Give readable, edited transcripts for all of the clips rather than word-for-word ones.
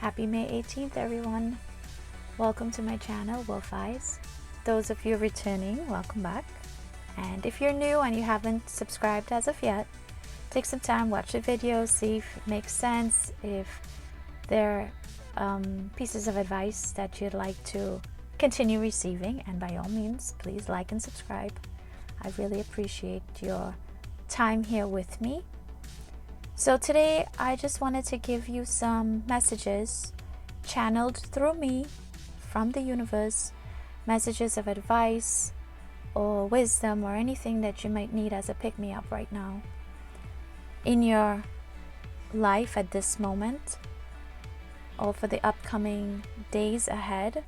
Happy May 18th, everyone. Welcome to my channel, Wolf Eyes. Those of you returning, welcome back. And if you're new and you haven't subscribed as of yet, take some time, watch the video, see if it makes sense, if there are pieces of advice that you'd like to continue receiving, and by all means, please like and subscribe. I really appreciate your time here with me. So today I just wanted to give you some messages channeled through me from the universe, messages of advice or wisdom or anything that you might need as a pick-me-up right now in your life at this moment or for the upcoming days ahead.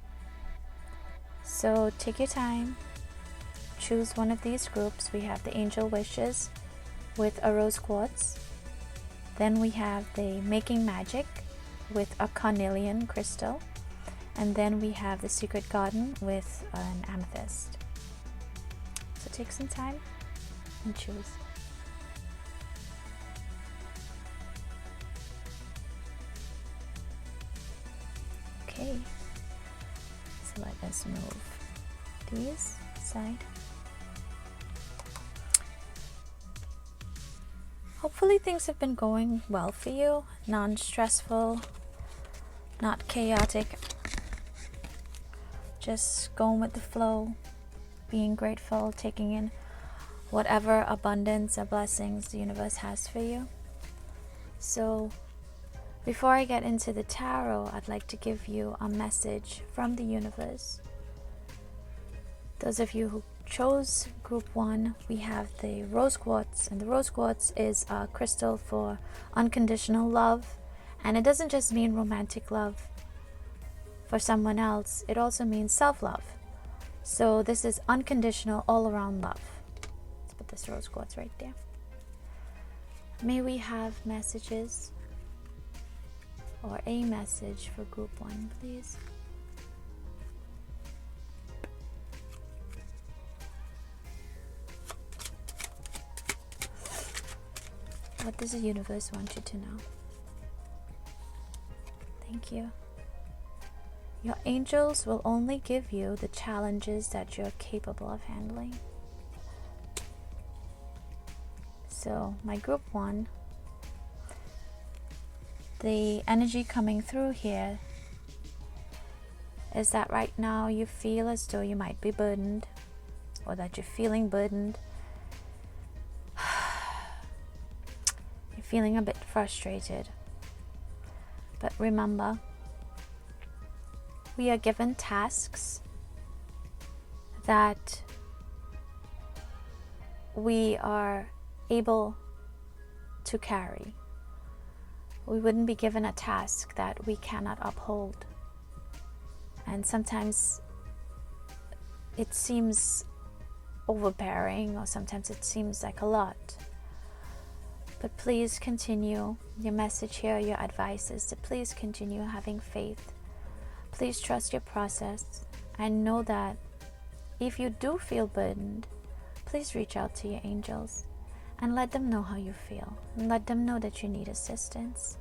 So take your time, choose one of these groups. We have the Angel Wishes with a rose quartz. Then we have the Making Magic with a Carnelian crystal. And then we have the Secret Garden with an Amethyst. So take some time and choose. Okay, so let us move these aside. Hopefully things have been going well for you, non-stressful, not chaotic, just going with the flow, being grateful, taking in whatever abundance or blessings the universe has for you. So before I get into the tarot, I'd like to give you a message from the universe. Those of you who chose group 1, we have the rose quartz, and the rose quartz is a crystal for unconditional love, and it doesn't just mean romantic love for someone else, it also means self-love. So this is unconditional all around love. Let's put this rose quartz right there. May we have messages or a message for group 1, please. What does the universe want you to know? Thank you. Your angels will only give you the challenges that you're capable of handling. So, my group 1, the energy coming through here is that right now you feel as though you might be burdened, or that you're feeling burdened. Feeling a bit frustrated. But remember, we are given tasks that we are able to carry. We wouldn't be given a task that we cannot uphold. And sometimes it seems overbearing, or sometimes it seems like a lot. But please continue. Your message here, your advice is to please continue having faith. Please trust your process and know that if you do feel burdened, please reach out to your angels and let them know how you feel. And let them know that you need assistance.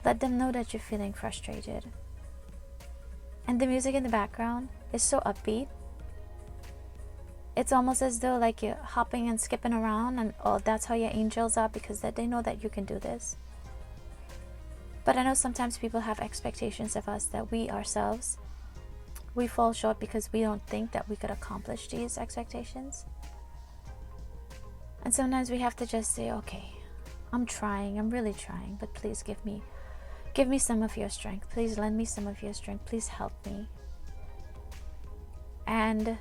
Let them know that you're feeling frustrated. And the music in the background is so upbeat. It's almost as though like you're hopping and skipping around, and that's how your angels are, because that they know that you can do this. But I know sometimes people have expectations of us that we ourselves, we fall short because we don't think that we could accomplish these expectations. And sometimes we have to just say, okay, I'm trying, I'm really trying, but please give me some of your strength. Please lend me some of your strength. Please help me. And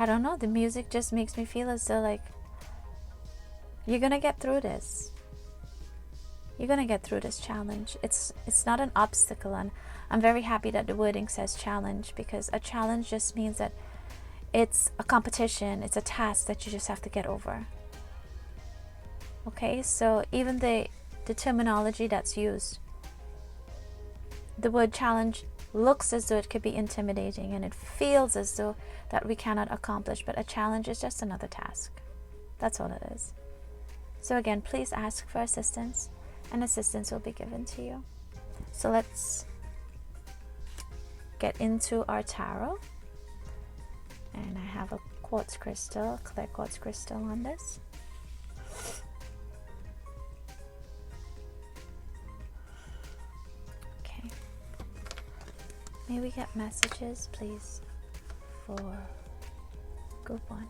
I don't know, the music just makes me feel as though like you're gonna get through this. You're gonna get through this challenge. It's not an obstacle, and I'm very happy that the wording says challenge, because a challenge just means that it's a competition, it's a task that you just have to get over. Okay, so even the terminology that's used, the word challenge looks as though it could be intimidating, and it feels as though that we cannot accomplish, but a challenge is just another task. That's all it is. So again, please ask for assistance. and assistance will be given to you. So let's get into our tarot. And I have a quartz crystal, clear quartz crystal on this. Okay. May we get messages, please, for group 1.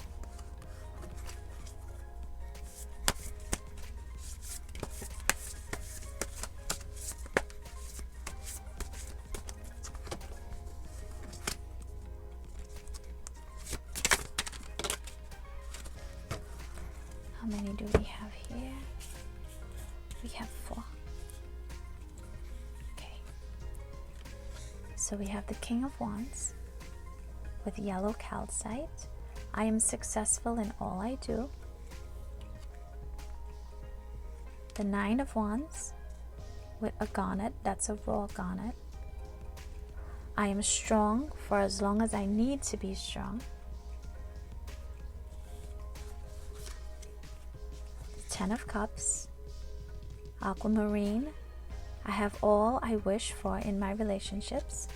How many do we have here? We have 4. Okay. So we have the King of Wands with yellow calcite. I am successful in all I do. The 9 of Wands with a garnet. That's a raw garnet. I am strong for as long as I need to be strong. 10 of Cups, aquamarine. I have all I wish for in my relationships.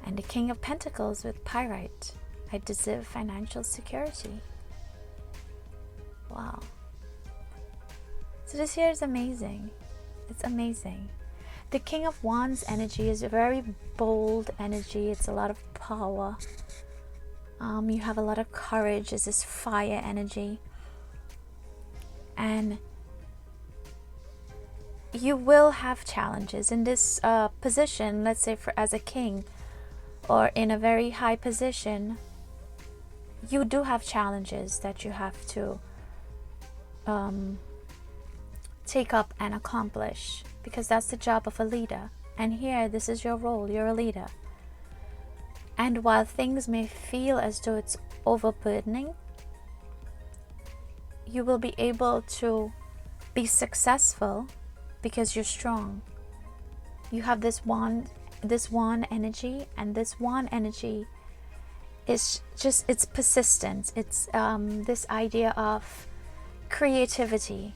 And the King of Pentacles with pyrite. I deserve financial security. Wow. So this here is amazing. It's amazing. The King of Wands energy is a very bold energy. It's a lot of power. You have a lot of courage. It's this fire energy. And you will have challenges in this position. Let's say as a king or in a very high position, you do have challenges that you have to take up and accomplish, because that's the job of a leader. And here, this is your role. You're a leader. And while things may feel as though it's overburdening, you will be able to be successful because you're strong. You have this wand energy, and this wand energy is just, it's persistence. It's this idea of creativity.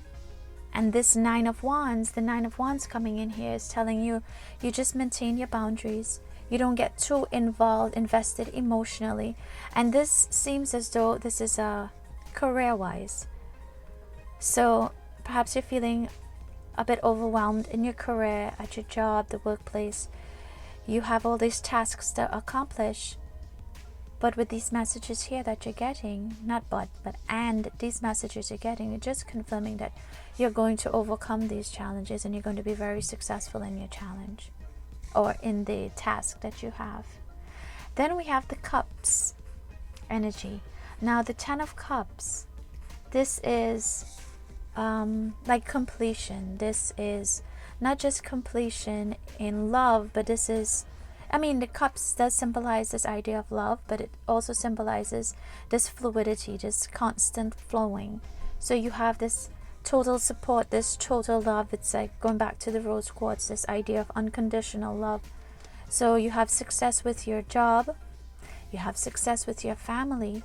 And this 9 of Wands, the 9 of Wands coming in here is telling you, you just maintain your boundaries. You don't get too invested emotionally. And this seems as though this is career-wise. So perhaps you're feeling a bit overwhelmed in your career, at your job, the workplace. You have all these tasks to accomplish. But with these messages here that you're getting, and these messages you're getting, you're just confirming that you're going to overcome these challenges and you're going to be very successful in your challenge or in the task that you have. Then we have the Cups energy. Now the 10 of Cups, this is like completion. This is not just completion in love, but this is, I mean, the Cups does symbolize this idea of love, but it also symbolizes this fluidity, this constant flowing. So you have this total support, this total love. It's like going back to the rose quartz, this idea of unconditional love. So you have success with your job, you have success with your family.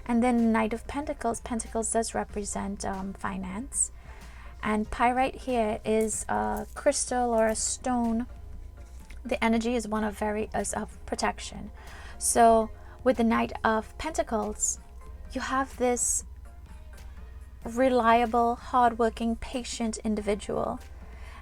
And then Knight of Pentacles. Pentacles does represent finance. And pyrite here is a crystal or a stone. The energy is one of protection. So with the Knight of Pentacles, you have this reliable, hardworking, patient individual.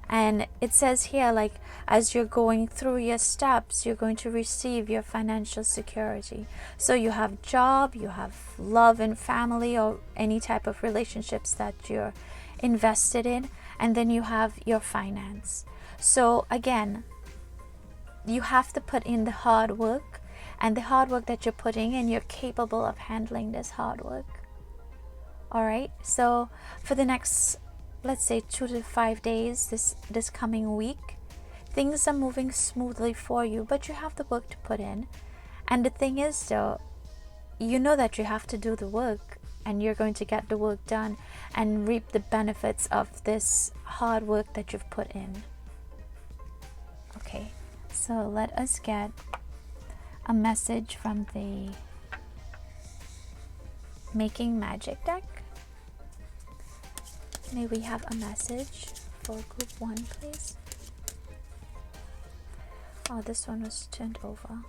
And it says here, like, as you're going through your steps, you're going to receive your financial security. So you have job, you have love and family, or any type of relationships that you're invested in, and then you have your finance. So again, you have to put in the hard work, and the hard work that you're putting in, you're capable of handling this hard work. All right, so for the next, let's say 2 to 5 days, this coming week, things are moving smoothly for you, but you have the work to put in. And the thing is, though, you know that you have to do the work, and you're going to get the work done and reap the benefits of this hard work that you've put in. Okay, so let us get a message from the Making Magic deck. May we have a message for group 1, please? Oh, this one was turned over.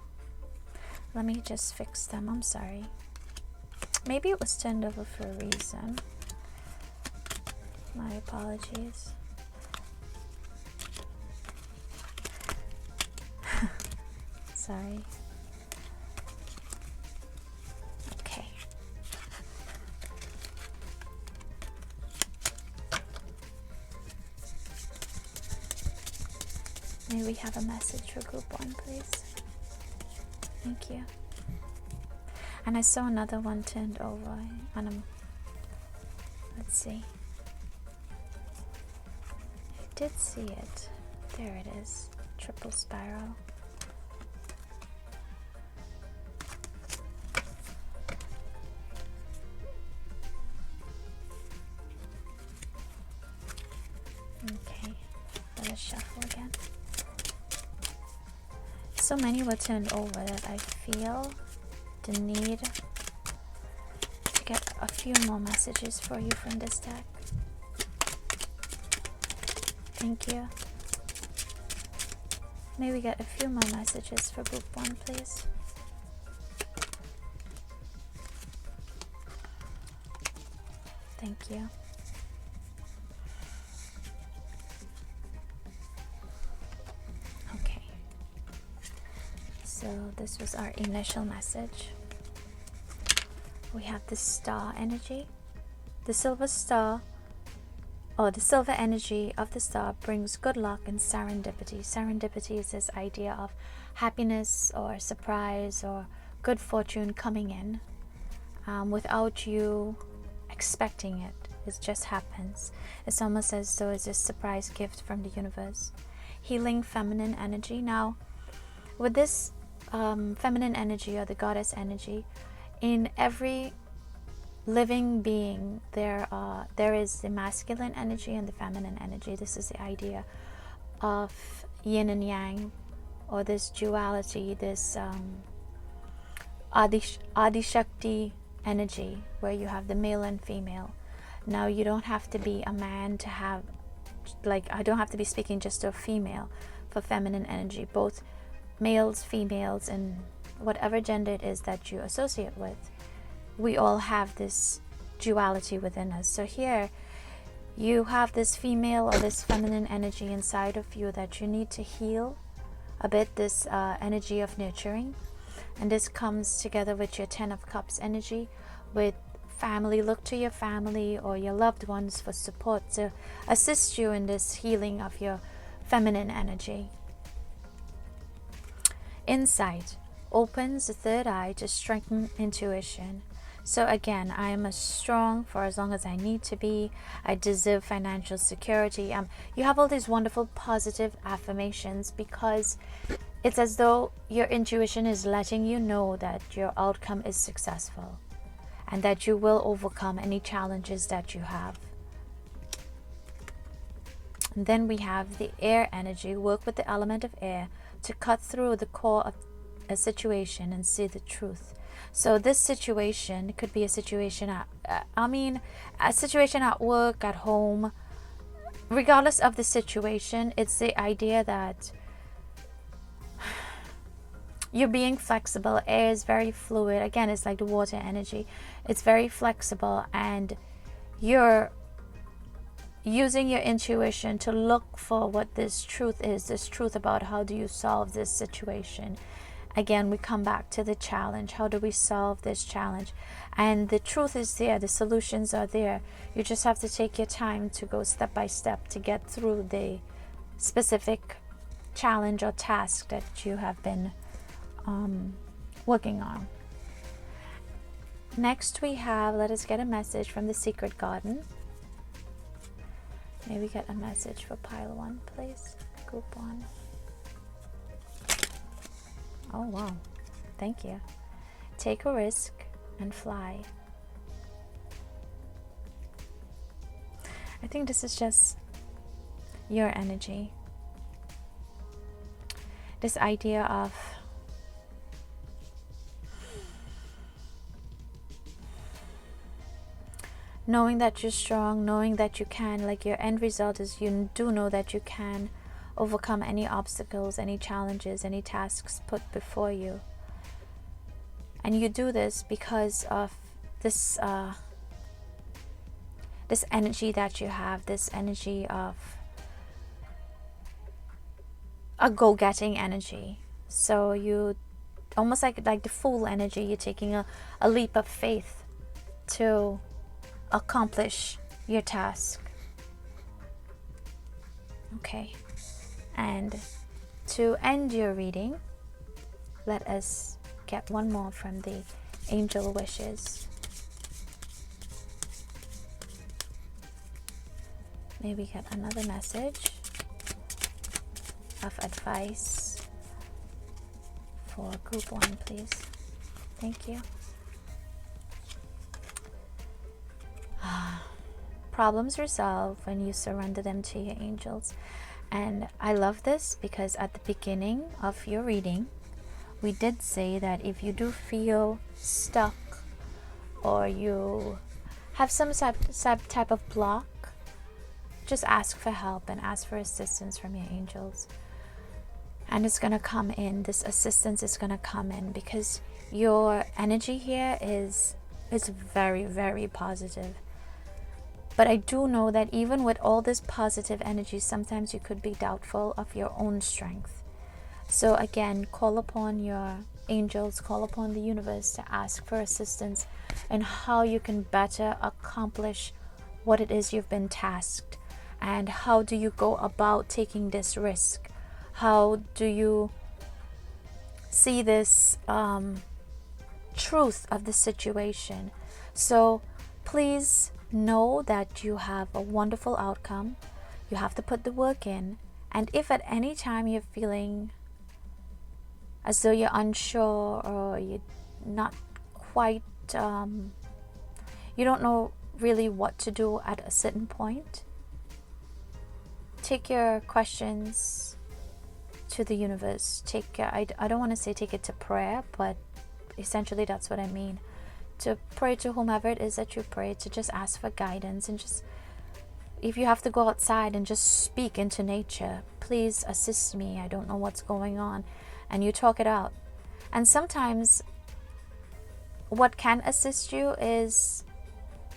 Let me just fix them. I'm sorry. Maybe it was turned over for a reason. My apologies. Sorry. Okay. May we have a message for group 1, please? Thank you. And I saw another one turned over on a, let's see. I did see it. There it is. Triple spiral. Okay, let us shuffle again. So many were turned over that I feel the need to get a few more messages for you from this deck. Thank you. May we get a few more messages for group 1, please? Thank you. Okay. So this was our initial message. We have the star energy. The silver star, or the silver energy of the star, brings good luck and serendipity. Serendipity is this idea of happiness or surprise or good fortune coming in without you expecting it. It just happens. It's almost as though it's a surprise gift from the universe. Healing feminine energy. Now, with this feminine energy or the goddess energy, in every living being there is the masculine energy and the feminine energy. This is the idea of yin and yang, or this duality, this Adi Shakti energy, where you have the male and female. Now, you don't have to be a man to have, like, I don't have to be speaking just to a female for feminine energy. Both males, females, and whatever gender it is that you associate with, we all have this duality within us. So here you have this female or this feminine energy inside of you that you need to heal a bit, this energy of nurturing. And this comes together with your 10 of Cups energy, with family. Look to your family or your loved ones for support to assist you in this healing of your feminine energy. Insight opens the third eye to strengthen intuition. So again, I am as strong for as long as I need to be. I deserve financial security. You have all these wonderful positive affirmations, because it's as though your intuition is letting you know that your outcome is successful and that you will overcome any challenges that you have. And then we have the air energy. Work with the element of air to cut through the core of a situation and see the truth. So this situation could be a situation a situation at work, at home. Regardless of the situation, it's the idea that you're being flexible. Air is very fluid. Again, it's like the water energy. It's very flexible, and you're using your intuition to look for what this truth is, this truth about how do you solve this situation. Again, we come back to the challenge. How do we solve this challenge? And the truth is there. The solutions are there. You just have to take your time to go step by step to get through the specific challenge or task that you have been working on. Next we have, let us get a message from the Secret Garden. May we get a message for pile 1, please? Group 1. Oh, wow. Thank you. Take a risk and fly. I think this is just your energy. This idea of knowing that you're strong, knowing that you can, like your end result is you do know that you can overcome any obstacles, any challenges, any tasks put before you. And you do this because of this this energy that you have, this energy of a go-getting energy. So you almost like the full energy, you're taking a leap of faith to accomplish your task. Okay, and to end your reading, let us get one more from the angel wishes. Maybe get another message of advice for group 1, please. Thank you. Problems resolve when you surrender them to your angels. And I love this because at the beginning of your reading, we did say that if you do feel stuck or you have some type of block, just ask for help and ask for assistance from your angels. And it's going to come in. This assistance is going to come in because your energy here is very, very positive. But I do know that even with all this positive energy, sometimes you could be doubtful of your own strength. So again, call upon your angels, call upon the universe to ask for assistance in how you can better accomplish what it is you've been tasked. And how do you go about taking this risk? How do you see this truth of the situation? So please know that you have a wonderful outcome. You have to put the work in. And if at any time you're feeling as though you're unsure or you're not quite, you don't know really what to do at a certain point, take your questions to the universe. I don't want to say take it to prayer, but essentially that's what I mean. To pray to whomever it is that you pray, to just ask for guidance, and just, if you have to go outside and just speak into nature, please assist me, I don't know what's going on, and you talk it out. And sometimes what can assist you is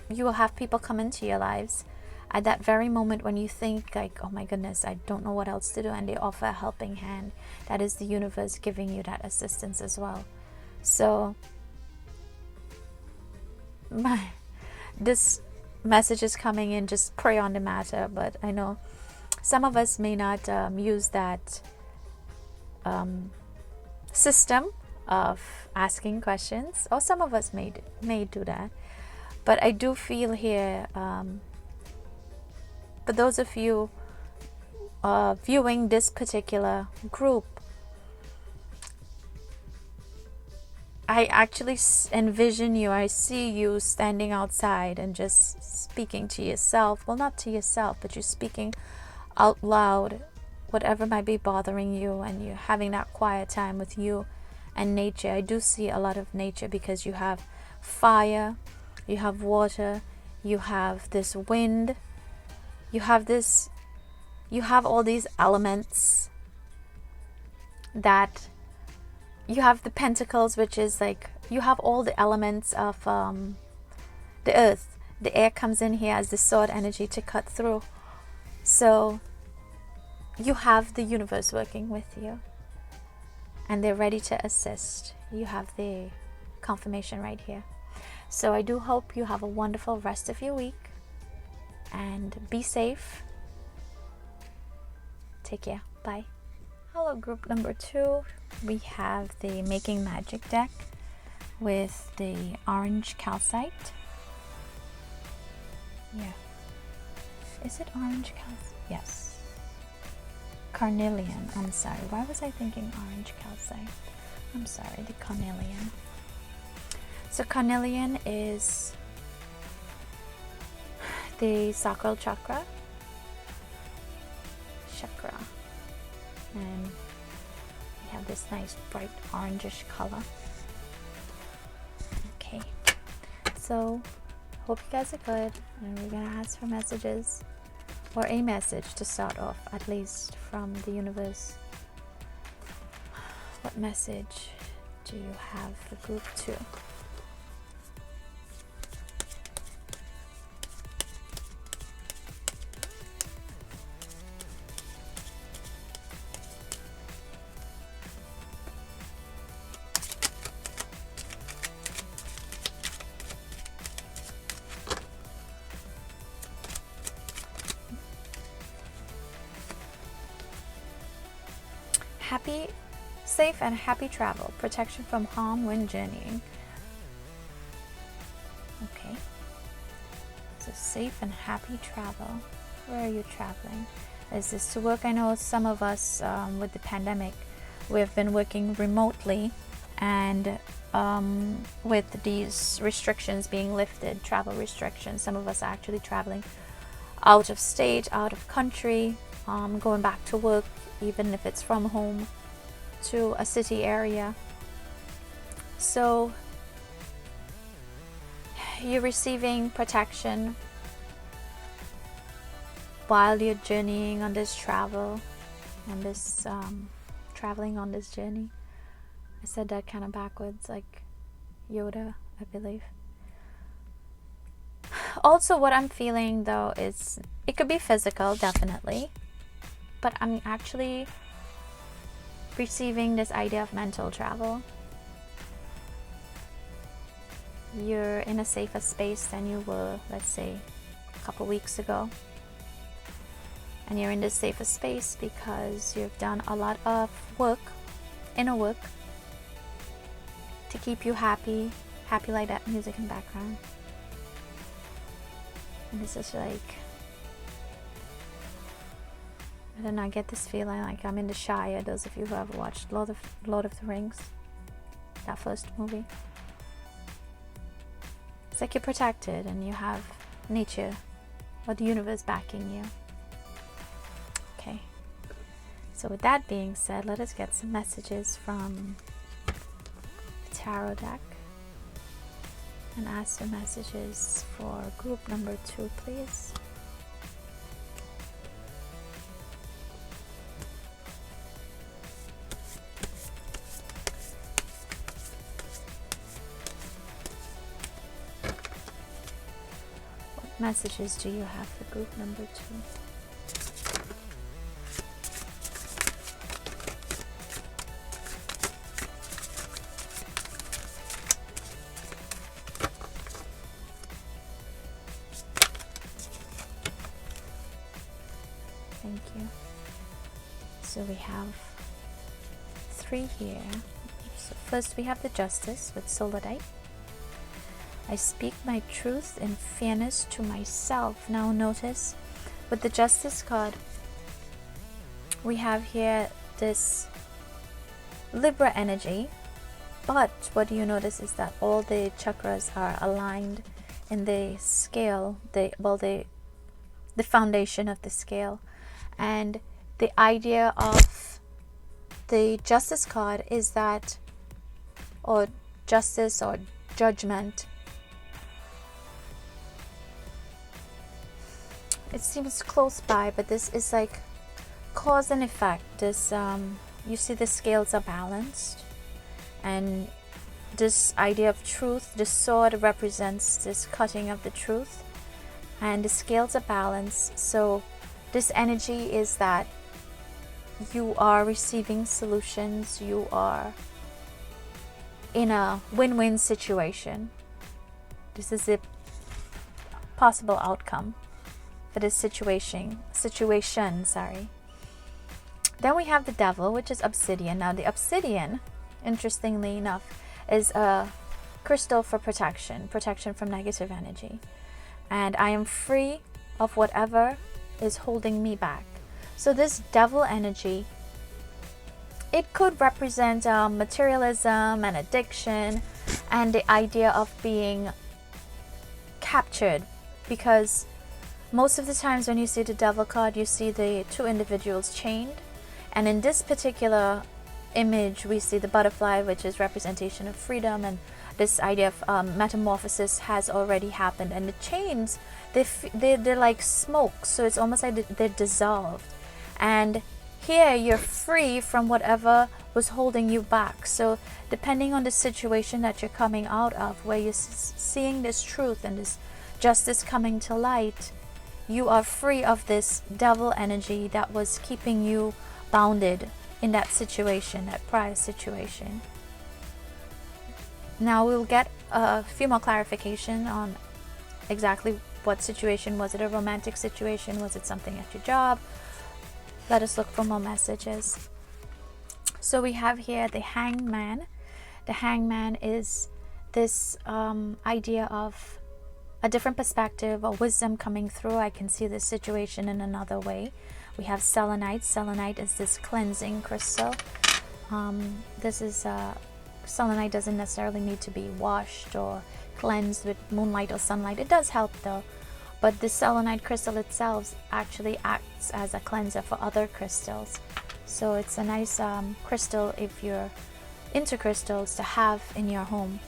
you will have people come into your lives at that very moment when you think like, oh my goodness, I don't know what else to do, and they offer a helping hand. That is the universe giving you that assistance as well. So this message is coming in, just pray on the matter. But I know some of us may not use that system of asking questions, or some of us may do that. But I do feel here, for those of you viewing this particular group, I actually envision you, I see you standing outside and just speaking to yourself. Well, not to yourself, but you're speaking out loud, whatever might be bothering you, and you're having that quiet time with you and nature. I do see a lot of nature because you have fire, you have water, you have this wind, you have all these elements that you have the pentacles, which is like you have all the elements of the earth. The air comes in here as the sword energy to cut through. So you have the universe working with you, and they're ready to assist. You have the confirmation right here. So I do hope you have a wonderful rest of your week, and be safe. Take care. Bye. Hello, group number 2. We have the Making Magic deck with the orange calcite. Yeah. Is it orange calcite? Yes. Carnelian. I'm sorry. Why was I thinking orange calcite? I'm sorry. The Carnelian. So Carnelian is the sacral chakra. And we have this nice bright orangish color. Okay, so hope you guys are good. And we're gonna ask for messages, or a message to start off, at least from the universe. What message do you have for group 2? Safe and happy travel. Protection from harm when journeying. Okay. So safe and happy travel. Where are you traveling? Is this to work? I know some of us, with the pandemic, we've been working remotely, and with these restrictions being lifted, travel restrictions, some of us are actually traveling out of state, out of country, going back to work, even if it's from home, to a city area. So you're receiving protection while you're journeying on this travel, and this traveling on this journey. I said that kind of backwards, like Yoda, I believe. Also, what I'm feeling though is it could be physical, definitely, but I'm actually receiving this idea of mental travel. You're in a safer space than you were, let's say, a couple weeks ago. And you're in this safer space because you've done a lot of work, inner work, to keep you happy like that music in the background. And it's just like, I don't know, I get this feeling like I'm in the Shire. Those of you who have watched Lord of the Rings, that first movie. It's like you're protected and you have nature or the universe backing you. Okay. So with that being said, let us get some messages from the tarot deck and ask for messages for group number 2, please. Messages do you have for group number 2? Thank you. So we have 3 here. So first we have the Justice with Solidite. I speak my truth in fairness to myself. Now notice, with the Justice card, we have here this Libra energy, but what you notice is that all the chakras are aligned in the scale, the foundation of the scale. And the idea of the Justice card is that, or justice or judgment, it seems close by, but this is like cause and effect. This you see the scales are balanced, and this idea of truth, the sword represents this cutting of the truth, and the scales are balanced. So this energy is that you are receiving solutions, you are in a win-win situation. This is a possible outcome for this situation. Then we have the Devil, which is obsidian. Now the obsidian, interestingly enough, is a crystal for protection from negative energy. And I am free of whatever is holding me back. So this Devil energy, it could represent materialism and addiction, and the idea of being captured, because most of the times when you see the Devil card, you see the 2 individuals chained, and in this particular image we see the butterfly, which is representation of freedom, and this idea of metamorphosis has already happened, and the chains, they're like smoke, so it's almost like they're dissolved. And here you're free from whatever was holding you back. So depending on the situation that you're coming out of, where you're seeing this truth and this justice coming to light, you are free of this devil energy that was keeping you bounded in that situation, that prior situation. Now we'll get a few more clarification on exactly what situation. Was it a romantic situation? Was it something at your job? Let us look for more messages. So we have here the Hangman. The Hangman is this idea of a different perspective or wisdom coming through. I can see this situation in another way. We have selenite. Selenite is this cleansing crystal. Selenite doesn't necessarily need to be washed or cleansed with moonlight or sunlight. It does help though. But the selenite crystal itself actually acts as a cleanser for other crystals. So it's a nice crystal if you're into crystals to have in your home.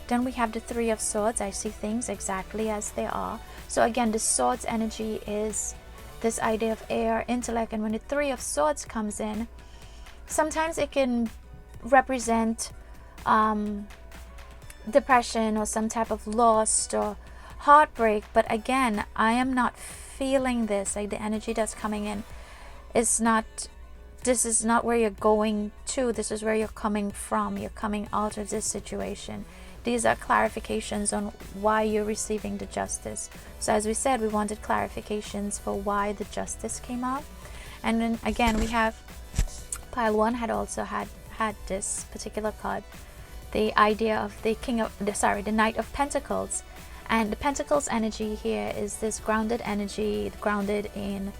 Then we have the Three of Swords. I see things exactly as they are. So again, the Swords energy is this idea of air, intellect, and when the Three of Swords comes in, sometimes it can represent depression or some type of loss or heartbreak. But again, I am not feeling this. Like the energy that's coming in is not, this is not where you're going to, this is where you're coming from. You're coming out of this situation. These are clarifications on why you're receiving the justice. So as we said, we wanted clarifications for why the justice came out. And then again, we have pile 1 had also had this particular card, the idea of the the Knight of Pentacles. And the Pentacles energy here is this grounded energy, grounded in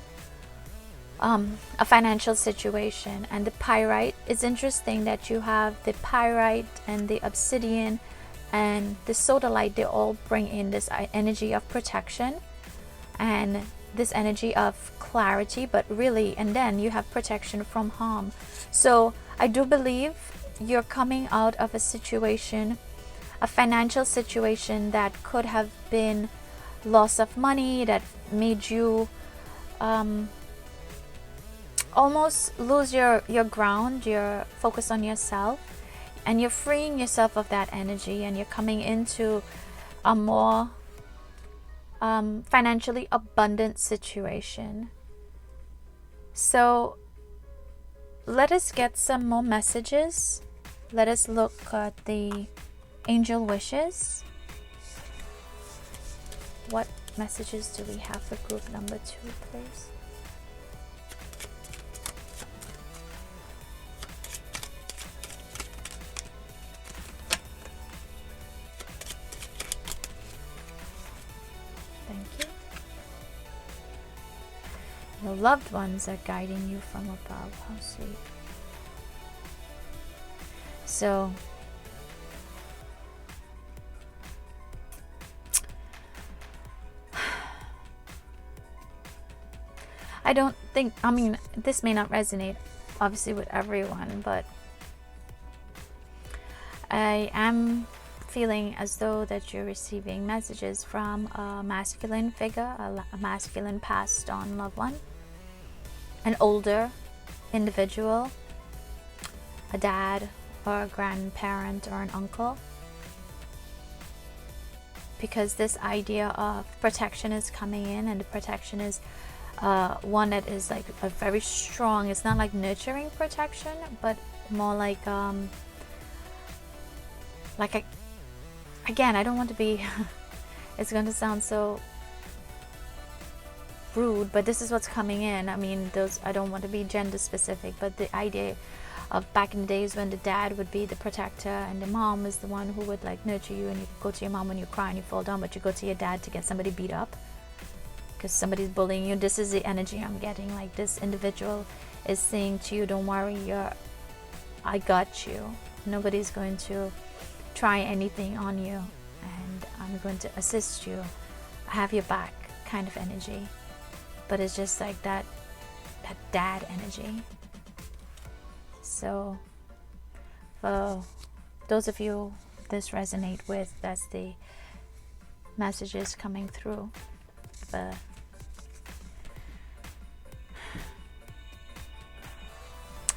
a financial situation. And the pyrite, it's interesting that you have the pyrite and the obsidian and the sodalite. They all bring in this energy of protection and this energy of clarity, but really, and then you have protection from harm. So I do believe you're coming out of a situation, a financial situation that could have been loss of money, that made you almost lose your ground, your focus on yourself, and you're freeing yourself of that energy, and you're coming into a more financially abundant situation. So let us get some more messages. Let us look at the angel wishes. What messages do we have for group number 2, please? Thank you. Your loved ones are guiding you from above. How sweet. So I don't think, I mean, this may not resonate obviously with everyone, but I am feeling as though that you're receiving messages from a masculine figure, a masculine passed on loved one, an older individual, a dad or a grandparent or an uncle, because this idea of protection is coming in, and the protection is one that is like a very strong, it's not like nurturing protection, but more like again, I don't want to be it's going to sound so rude, but this is what's coming in. I mean, those, I don't want to be gender specific, but the idea of back in the days when the dad would be the protector and the mom is the one who would like nurture you, and you go to your mom when you cry and you fall down, but you go to your dad to get somebody beat up because somebody's bullying you. This is the energy I'm getting. Like this individual is saying to you, don't worry, I got you. Nobody's going to try anything on you, and I'm going to assist you. I have your back kind of energy. But it's just like that dad energy. So for those of you this resonate with. That's the messages coming through.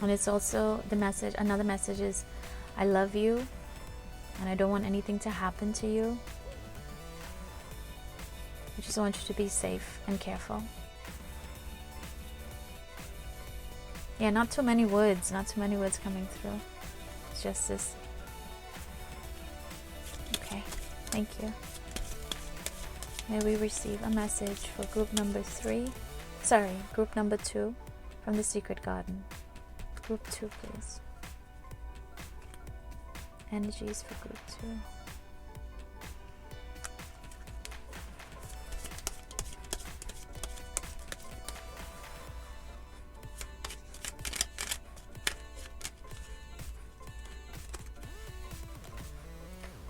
And it's also the message, another message is, I love you and I don't want anything to happen to you. I just want you to be safe and careful. Yeah, not too many words coming through. It's just this. Okay, thank you. May we receive a message for group number 2 from the Secret Garden. Group 2, please. Energies for group 2.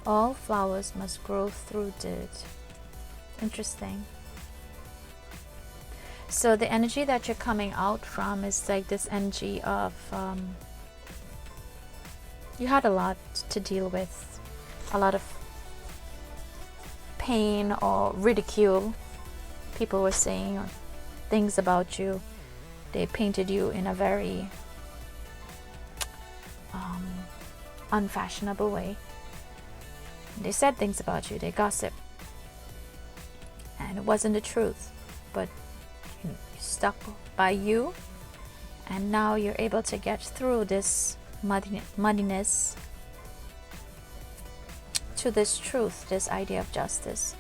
All flowers must grow through dirt. Interesting. So the energy that you're coming out from is like this energy of you had a lot to deal with, a lot of pain or ridicule. People were saying things about you. They painted you in a very unfashionable way. They said things about you, they gossip, and it wasn't the truth, but you stuck by you, and now you're able to get through this muddiness to this truth, this idea of justice.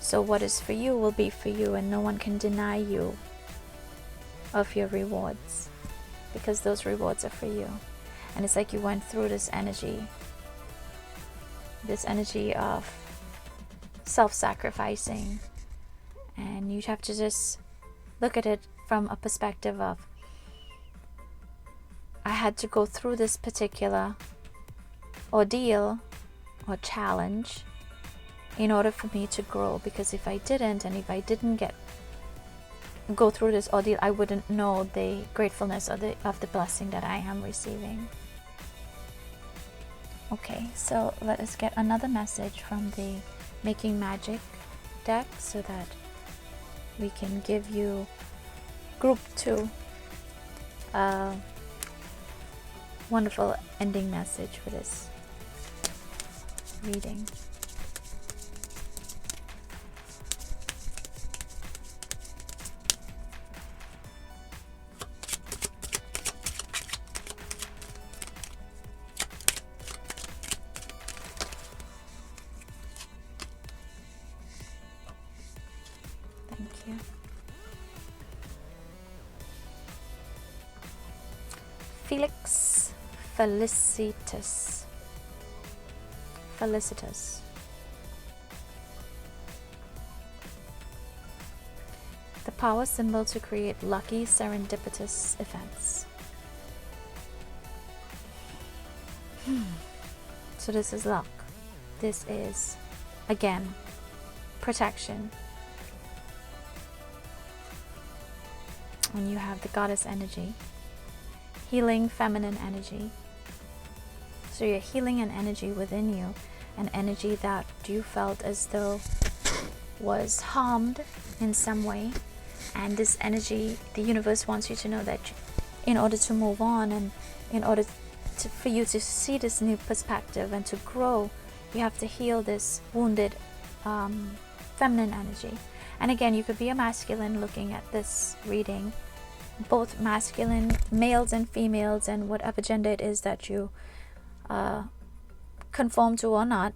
So what is for you will be for you, and no one can deny you of your rewards, because those rewards are for you. And it's like you went through this energy of self-sacrificing, and you have to just look at it from a perspective of, I had to go through this particular ordeal or challenge in order for me to grow, because if I didn't, and if I didn't go through this ordeal, I wouldn't know the gratefulness of the blessing that I am receiving. Okay, so let us get another message from the Making Magic deck so that we can give you group 2 a wonderful ending message for this reading. Thank you. Felix Felicitas. The power symbol to create lucky serendipitous events. So this is luck. This is, again, protection. And you have the goddess energy, healing feminine energy. So you're healing an energy within you, an energy that you felt as though was harmed in some way. And this energy, the universe wants you to know that in order to move on, and in order for you to see this new perspective and to grow, you have to heal this wounded feminine energy. And again, you could be a masculine looking at this reading, both masculine, males and females, and whatever gender it is that you conform to or not.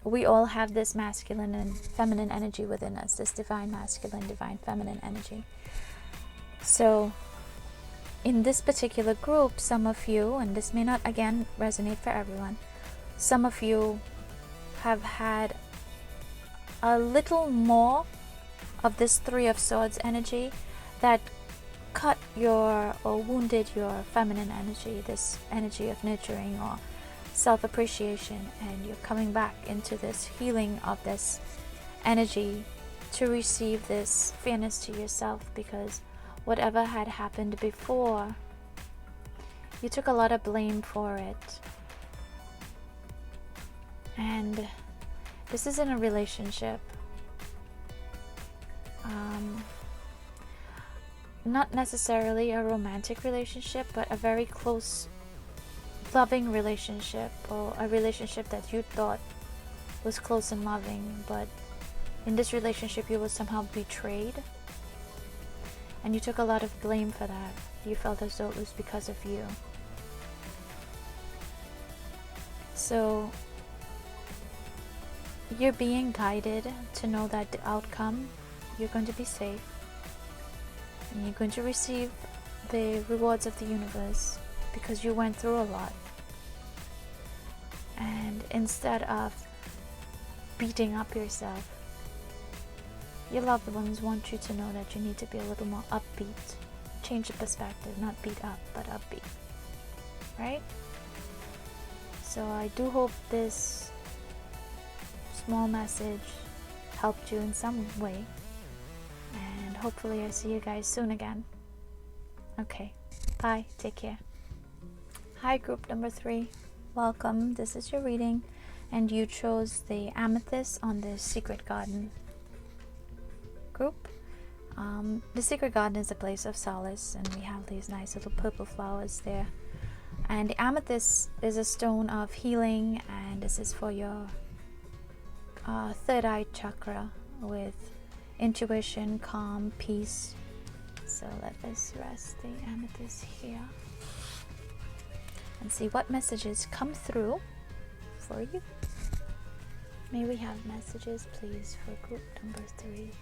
We all have this masculine and feminine energy within us, this divine masculine, divine feminine energy. So in this particular group, some of you, and this may not again resonate for everyone, some of you have had a little more of this 3 of Swords energy that cut or wounded your feminine energy, this energy of nurturing or self-appreciation, and you're coming back into this healing of this energy to receive this fairness to yourself, because whatever had happened before, you took a lot of blame for it. And this is in a relationship. Not necessarily a romantic relationship, but a very close, loving relationship, or a relationship that you thought was close and loving, but in this relationship you were somehow betrayed, and you took a lot of blame for that. You felt as though it was because of you. So you're being guided to know that the outcome, you're going to be safe, and you're going to receive the rewards of the universe because you went through a lot. And instead of beating up yourself, your loved ones want you to know that you need to be a little more upbeat. Change the perspective, not beat up, but upbeat. Right? So I do hope this small message helped you in some way. And hopefully I see you guys soon again. Okay, bye, take care. Hi, group number 3. Welcome. This is your reading, and you chose the Amethyst on the Secret Garden group. The Secret Garden is a place of solace, and we have these nice little purple flowers there. And the Amethyst is a stone of healing, and this is for your third eye chakra with intuition, calm, peace. So let us rest the amethyst here and see what messages come through for you. May we have messages, please, for group number 3.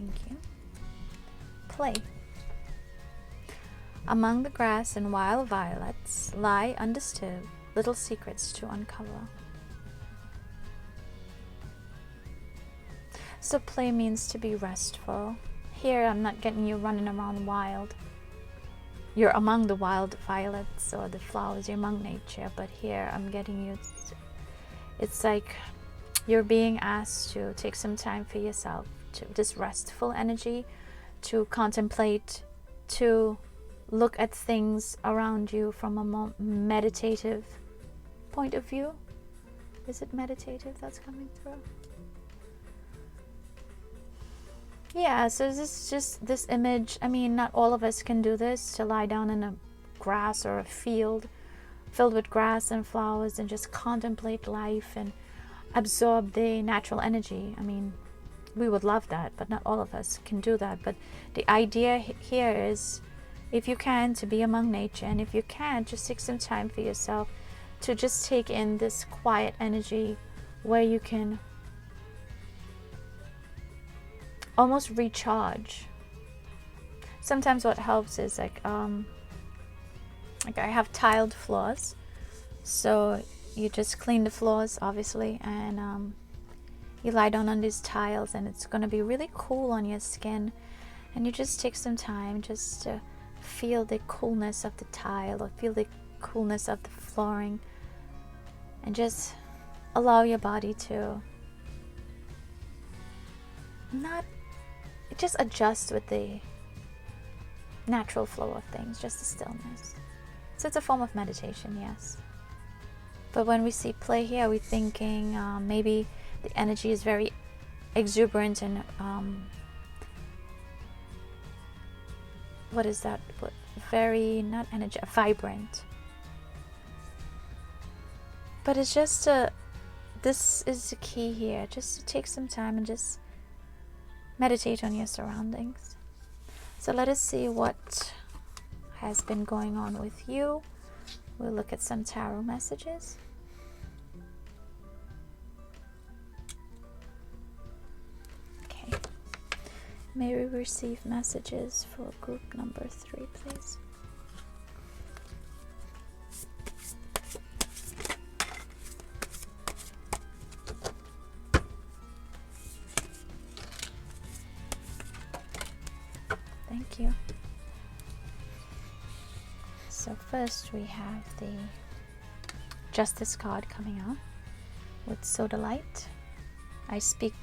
Thank you. Play. Among the grass and wild violets lie undisturbed little secrets to uncover. So play means to be restful. Here I'm not getting you running around wild. You're among the wild violets or the flowers, you're among nature, but here I'm getting you, it's like you're being asked to take some time for yourself, to this restful energy, to contemplate, to look at things around you from a more meditative point of view. Is it meditative that's coming through? Yeah, so this is just this image. I mean, not all of us can do this, to lie down in a grass or a field filled with grass and flowers and just contemplate life and absorb the natural energy. I mean, we would love that, but not all of us can do that. But the idea here is, if you can, to be among nature, and if you can, just take some time for yourself to just take in this quiet energy where you can almost recharge. Sometimes what helps is like I have tiled floors, so you just clean the floors, obviously, and you lie down on these tiles, and it's going to be really cool on your skin, and you just take some time just to feel the coolness of the tile, or feel the coolness of the flooring, and just allow your body to not just adjust with the natural flow of things, just the stillness. So it's a form of meditation, yes. But when we see play here, we're thinking maybe the energy is very exuberant and what is that? Very, not energy, vibrant. But it's just this is the key here, just to take some time and just meditate on your surroundings. So let us see what has been going on with you. We'll look at some tarot messages. Okay. May we receive messages for group number 3, please? Thank you. So first we have the Justice card coming out with Sodalite. I speak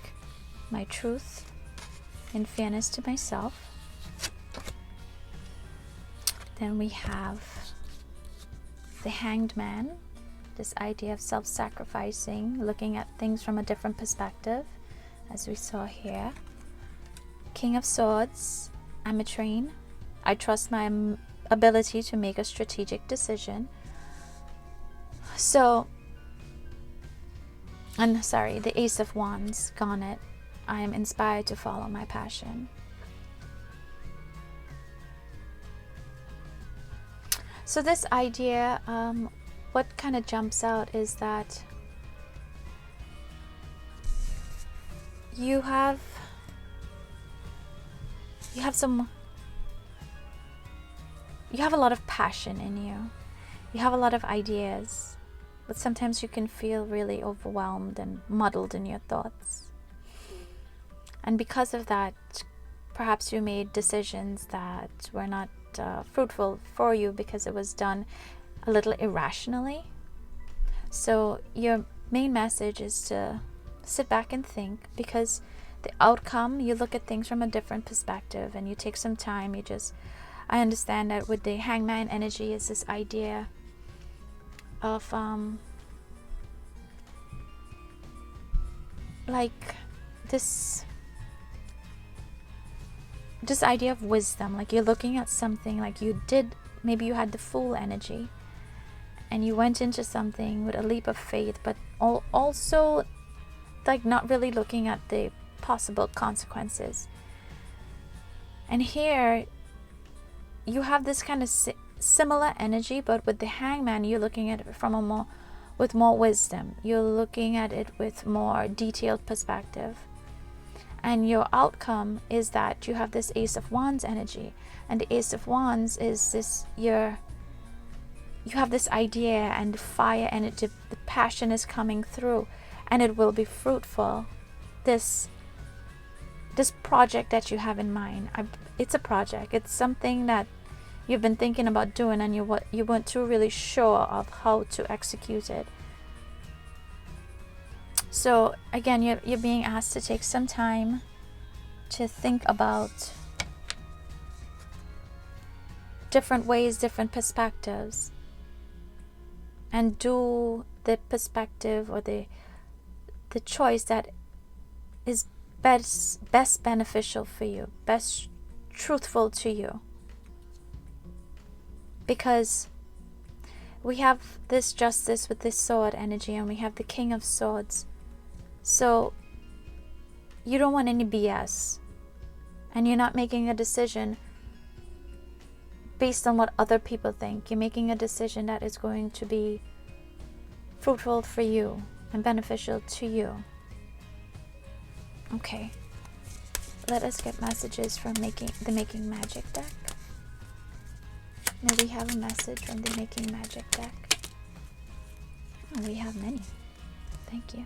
my truth in fairness to myself. Then we have the Hanged Man, this idea of self-sacrificing, looking at things from a different perspective, as we saw here. King of Swords, Amethyst. I trust my ability to make a strategic decision. So, and sorry, the Ace of Wands, Garnet. I am inspired to follow my passion. So this idea, what kind of jumps out is that you have a lot of passion in you. You have a lot of ideas, but sometimes you can feel really overwhelmed and muddled in your thoughts. And because of that, perhaps you made decisions that were not fruitful for you because it was done a little irrationally. So your main message is to sit back and think, because the outcome, you look at things from a different perspective and you take some time. I understand that with the Hangman energy is this idea of like this idea of wisdom. Like you're looking at something, like maybe you had the Fool energy and you went into something with a leap of faith, but also like not really looking at the possible consequences. And here you have this kind of similar energy, but with the Hangman, you're looking at it from with more wisdom. You're looking at it with more detailed perspective. And your outcome is that you have this Ace of Wands energy. And the Ace of Wands is this, you have this idea and fire, and the passion is coming through, and it will be fruitful. This project that you have in mind, it's a project. It's something that you've been thinking about doing, and you weren't too really sure of how to execute it. So again, you're being asked to take some time to think about different ways, different perspectives, and do the perspective or the choice that is best beneficial for you, best truthful to you. Because we have this Justice with this sword energy, and we have the King of Swords. So you don't want any BS, and you're not making a decision based on what other people think. You're making a decision that is going to be fruitful for you and beneficial to you. Okay, let us get messages from the Making Magick deck. May we have a message from the Making Magick deck? Oh, we have many. Thank you.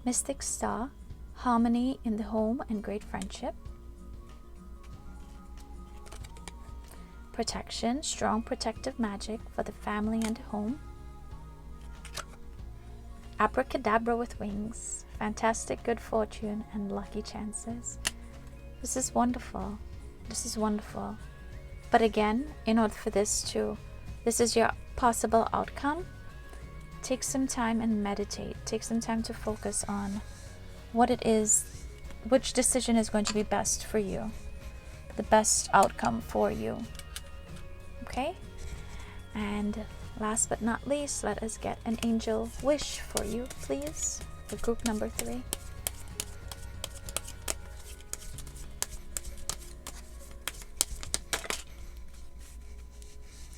Mystic Star, harmony in the home and great friendship. Protection, strong protective magic for the family and home. Abracadabra with wings, fantastic good fortune and lucky chances. This is wonderful. This is wonderful. But again, in order for this is your possible outcome, take some time and meditate. Take some time to focus on what it is, which decision is going to be best for you, the best outcome for you. Okay? And last but not least, let us get an angel wish for you, please, for group number 3.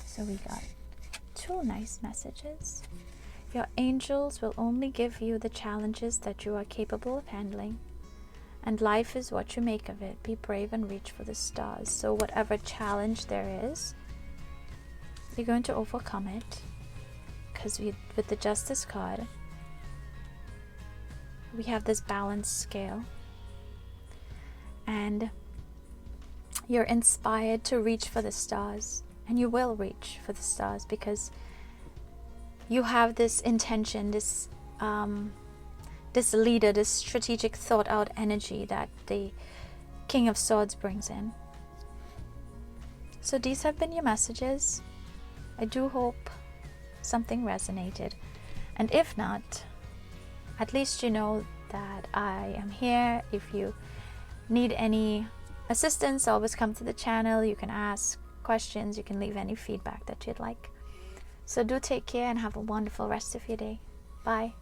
So we got 2 nice messages. Your angels will only give you the challenges that you are capable of handling, and life is what you make of it. Be brave and reach for the stars. So whatever challenge there is, you're going to overcome it, because with the Justice card, we have this balanced scale. and you're inspired to reach for the stars, and you will reach for the stars because you have this intention, this leader, this strategic thought out energy that the King of Swords brings in. So these have been your messages. I do hope something resonated, and if not, at least you know that I am here. If you need any assistance, always come to the channel. You can ask questions, you can leave any feedback that you'd like. So do take care and have a wonderful rest of your day. Bye.